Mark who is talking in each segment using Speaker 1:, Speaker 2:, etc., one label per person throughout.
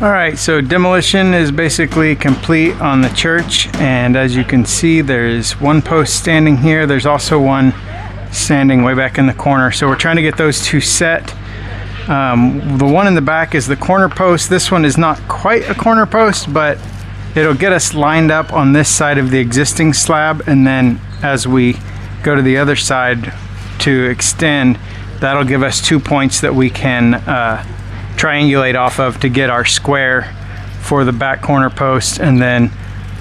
Speaker 1: Alright, so demolition is basically complete on the church, and as you can see there's one post standing here. There's also one standing way back in the corner, so we're trying to get those two set. The one in the back is the corner post. This one is not quite a corner post, but it'll get us lined up on this side of the existing slab, and then as we go to the other side to extend, that'll give us 2 points that we can triangulate off of to get our square for the back corner post, and then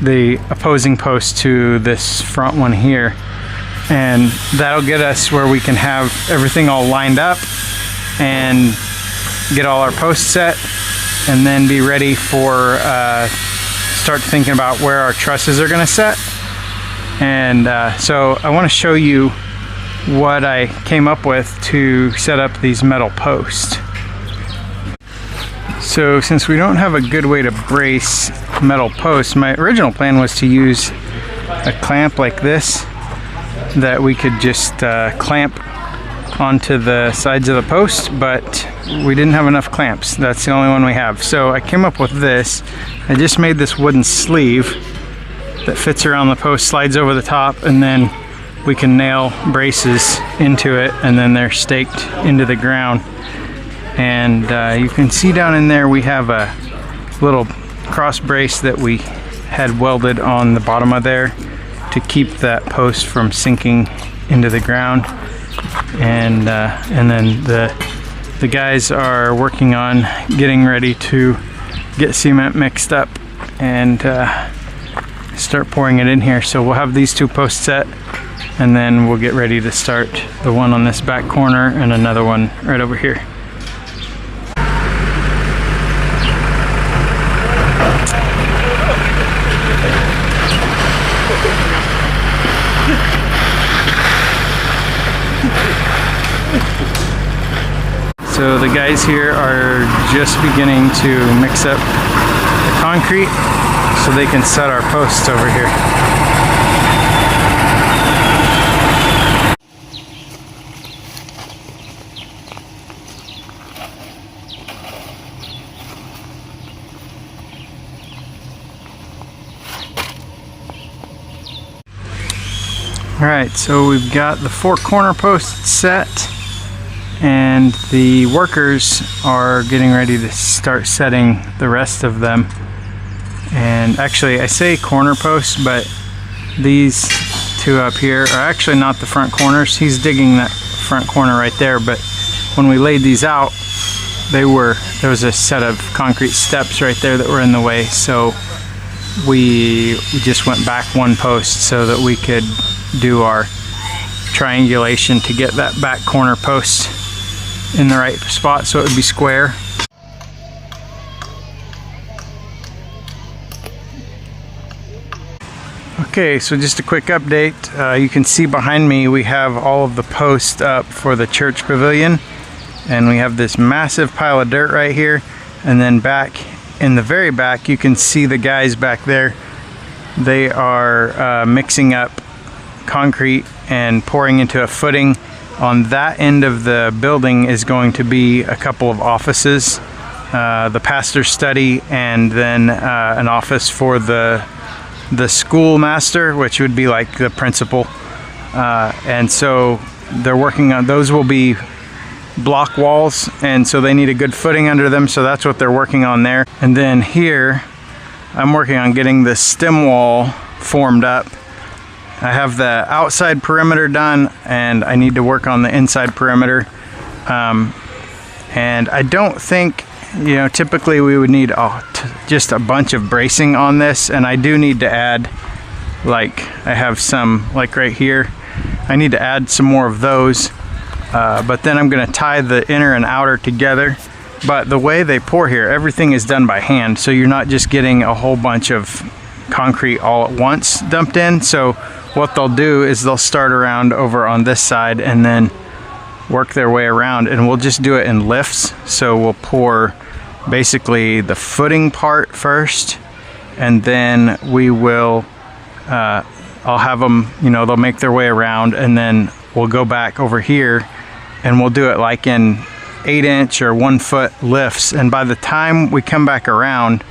Speaker 1: the opposing post to this front one here. And that'll get us where we can have everything all lined up and get all our posts set, and then be ready for start thinking about where our trusses are going to set. And so I want to show you what I came up with to set up these metal posts. So since we don't have a good way to brace metal posts, my original plan was to use a clamp like this that we could just clamp onto the sides of the post, but we didn't have enough clamps. That's the only one we have. So I came up with this. I just made this wooden sleeve that fits around the post, slides over the top, and then we can nail braces into it, and then they're staked into the ground. And you can see down in there we have a little cross brace that we had welded on the bottom of there to keep that post from sinking into the ground. And then the guys are working on getting ready to get cement mixed up and start pouring it in here. So we'll have these two posts set, and then we'll get ready to start the one on this back corner and another one right over here. So the guys here are just beginning to mix up the concrete so they can set our posts over here. Alright, so we've got the 4 corner posts set, and the workers are getting ready to start setting the rest of them. And actually, I say corner posts, but these two up here are actually not the front corners. He's digging that front corner right there, but when we laid these out, there was a set of concrete steps right there that were in the way, so we just went back one post so that we could do our triangulation to get that back corner post in the right spot so it would be square. Okay, so just a quick update. You can see behind me we have all of the posts up for the church pavilion, and we have this massive pile of dirt right here, and then back in the very back you can see the guys back there. They are mixing up concrete and pouring into a footing. On that end of the building is going to be a couple of offices, the pastor's study, and then an office for the schoolmaster, which would be like the principal. And so they're working on those. Will be block walls, and so they need a good footing under them, so that's what they're working on there. And then here I'm working on getting the stem wall formed up. I have the outside perimeter done, and I need to work on the inside perimeter. And I don't think, you know, typically we would need just a bunch of bracing on this, and I do need to add, like I have some like right here, I need to add some more of those, but then I'm going to tie the inner and outer together. But the way they pour here, everything is done by hand, so you're not just getting a whole bunch of concrete all at once dumped in. So what they'll do is they'll start around over on this side and then work their way around, and we'll just do it in lifts. So we'll pour basically the footing part first, and then we will I'll have them, you know, they'll make their way around, and then we'll go back over here and we'll do it like in 8-inch or 1-foot lifts, and by the time we come back around,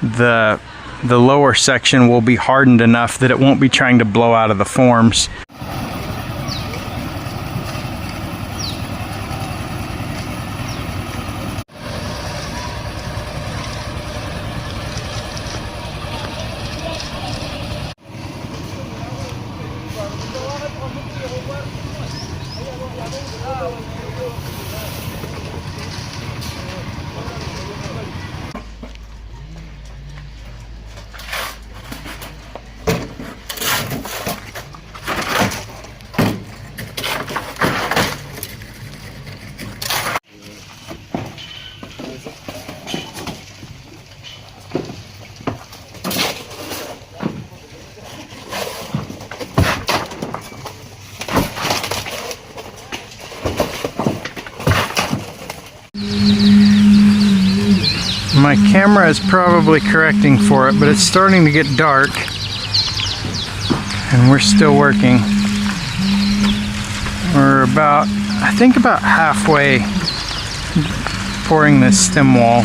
Speaker 1: the lower section will be hardened enough that it won't be trying to blow out of the forms.
Speaker 2: My camera is probably correcting for it, but it's starting to get dark and we're still working. We're about, I think about halfway pouring this stem wall.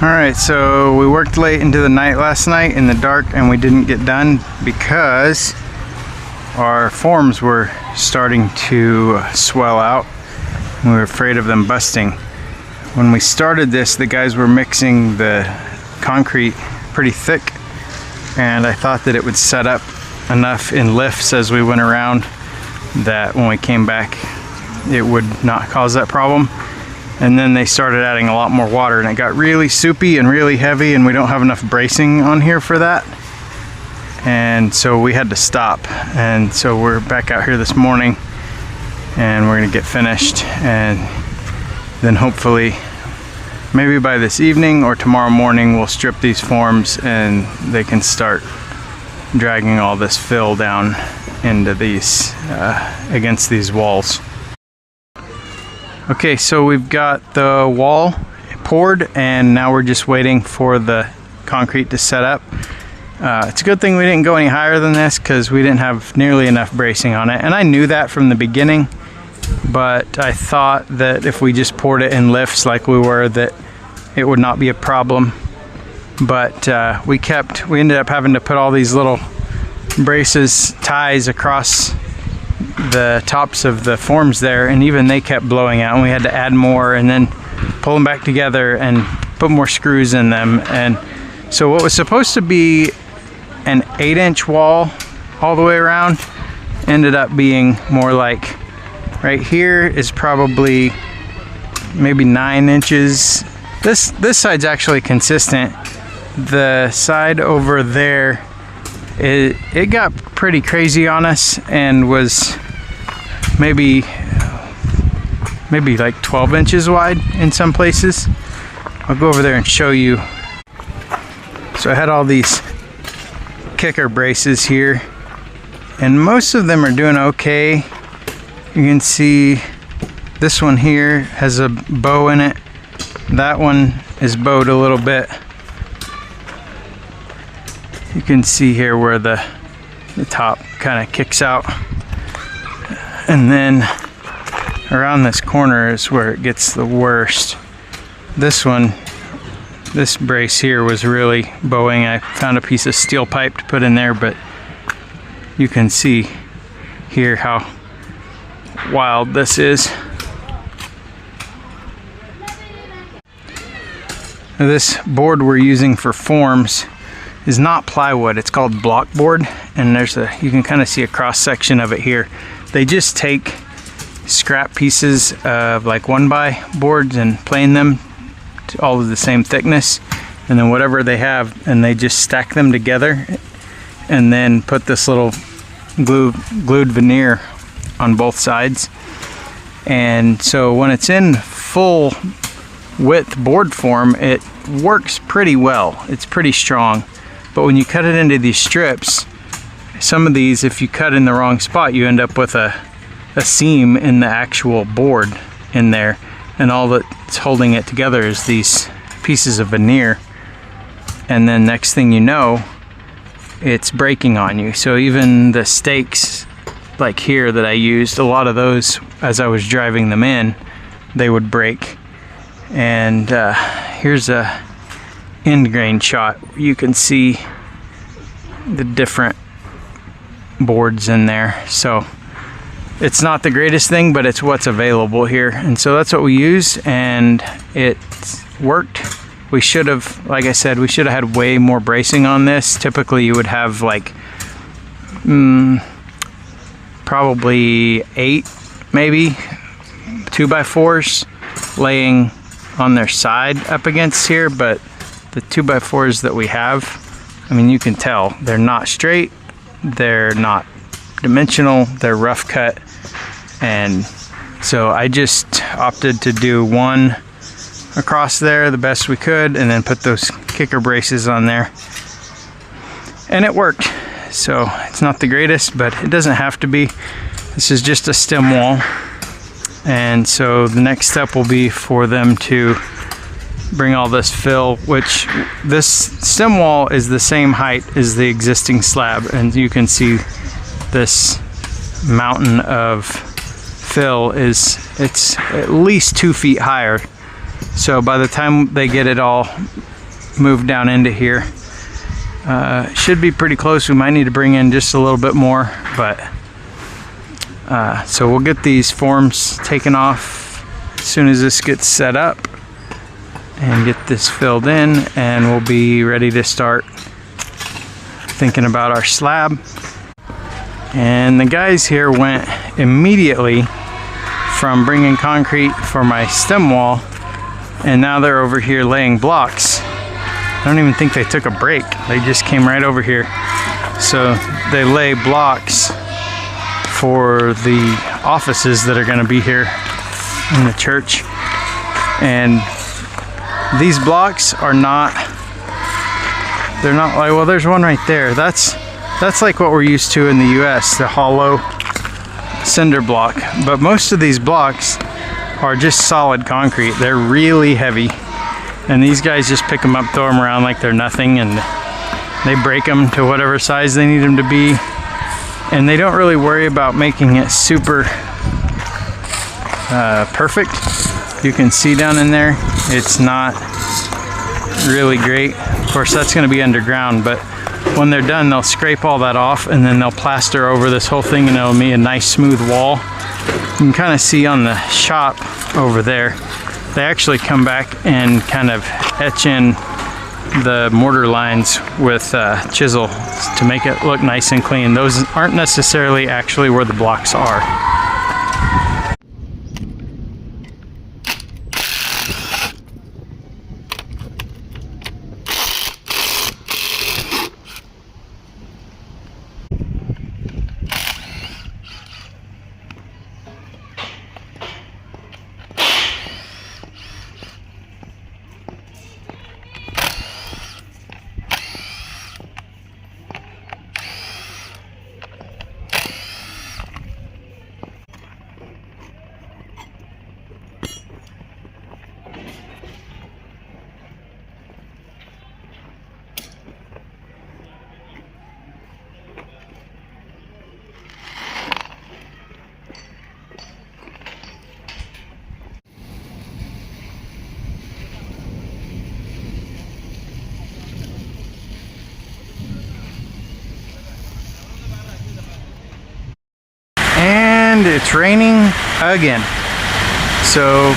Speaker 2: Alright, so we worked late into the night last night in the dark and we didn't get done because our forms were starting to swell out. We were afraid of them busting. When we started this, the guys were mixing the concrete pretty thick, and I thought that it would set up enough in lifts as we went around that when we came back it would not cause that problem. And then they started adding a lot more water and it got really soupy and really heavy, and we don't have enough bracing on here for that. And so we had to stop. And so we're back out here this morning and we're gonna get finished, and then hopefully maybe by this evening or tomorrow morning we'll strip these forms and they can start dragging all this fill down into these, against these walls. Okay, so we've got the wall poured and now we're just waiting for the concrete to set up. It's a good thing we didn't go any higher than this because we didn't have nearly enough bracing on it. And I knew that from the beginning, but I thought that if we just poured it in lifts like we were, that it would not be a problem. But we ended up having to put all these little braces, ties across the tops of the forms there, and even they kept blowing out, and we had to add more and then pull them back together and put more screws in them. And so what was supposed to be an 8-inch wall all the way around ended up being more like, right here is probably maybe 9 inches. This side's actually consistent. The side over there, it got pretty crazy on us and was maybe like 12 inches wide in some places. I'll go over there and show you. So I had all these kicker braces here and most of them are doing okay. You can see this one here has a bow in it. That one is bowed a little bit. You can see here where the top kind of kicks out. And then around this corner is where it gets the worst. This one, this brace here was really bowing. I found a piece of steel pipe to put in there, but you can see here how wild this is. Now, this board we're using for forms is not plywood, it's called block board, and you can kind of see a cross section of it here. They just take scrap pieces of like 1x boards and plane them to all of the same thickness, and then whatever they have, and they just stack them together and then put this little glued veneer on both sides. And so when it's in full width board form, it works pretty well. It's pretty strong. But when you cut it into these strips, some of these, if you cut in the wrong spot, you end up with a seam in the actual board in there, and all that's holding it together is these pieces of veneer. And then next thing you know, it's breaking on you. So even the stakes like here that I used, a lot of those as I was driving them in, they would break. And here's a end grain shot. You can see the different boards in there. So it's not the greatest thing, but it's what's available here. And so that's what we used, and it worked. We should have, like I said, we should have had way more bracing on this. Typically you would have like probably 8, maybe 2x4s laying on their side up against here, but the 2x4s that we have, I mean, you can tell they're not straight, they're not dimensional, they're rough cut. And so I just opted to do one across there the best we could, and then put those kicker braces on there, and it worked. So it's not the greatest, but it doesn't have to be. This is just a stem wall, and so the next step will be for them to bring all this fill, which this stem wall is the same height as the existing slab, and you can see this mountain of fill it's at least 2 feet higher. So by the time they get it all moved down into here, should be pretty close. We might need to bring in just a little bit more, but so we'll get these forms taken off as soon as this gets set up and get this filled in, and we'll be ready to start thinking about our slab. And the guys here went immediately from bringing concrete for my stem wall, and now they're over here laying blocks. I don't even think they took a break. They just came right over here. So they lay blocks for the offices that are going to be here in the church. And these blocks are not, they're not like, well, there's one right there. That's like what we're used to in the US, the hollow cinder block. But most of these blocks are just solid concrete. They're really heavy, and these guys just pick them up, throw them around like they're nothing, and they break them to whatever size they need them to be, and they don't really worry about making it super perfect. You can see down in there, it's not really great. Of course, that's going to be underground, but when they're done, they'll scrape all that off, and then they'll plaster over this whole thing, and it'll be a nice smooth wall. You can kind of see on the shop over there, they actually come back and kind of etch in the mortar lines with chisel to make it look nice and clean. Those aren't necessarily actually where the blocks are. And it's raining again. So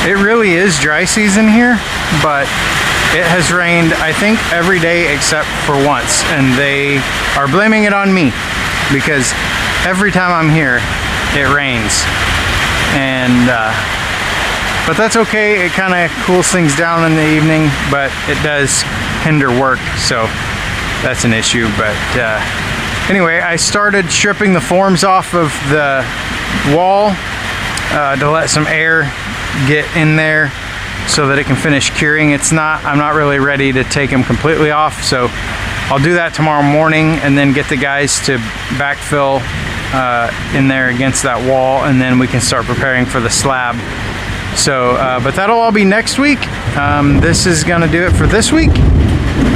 Speaker 2: it really is dry season here, but it has rained, I think, every day except for once, and they are blaming it on me because every time I'm here it rains. And but that's okay, it kind of cools things down in the evening, but it does hinder work, so that's an issue. But anyway, I started stripping the forms off of the wall to let some air get in there so that it can finish curing. I'm not really ready to take them completely off, so I'll do that tomorrow morning and then get the guys to backfill in there against that wall, and then we can start preparing for the slab. So, but that'll all be next week. This is gonna do it for this week.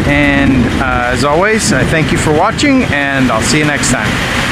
Speaker 2: And as always, I thank you for watching, and I'll see you next time.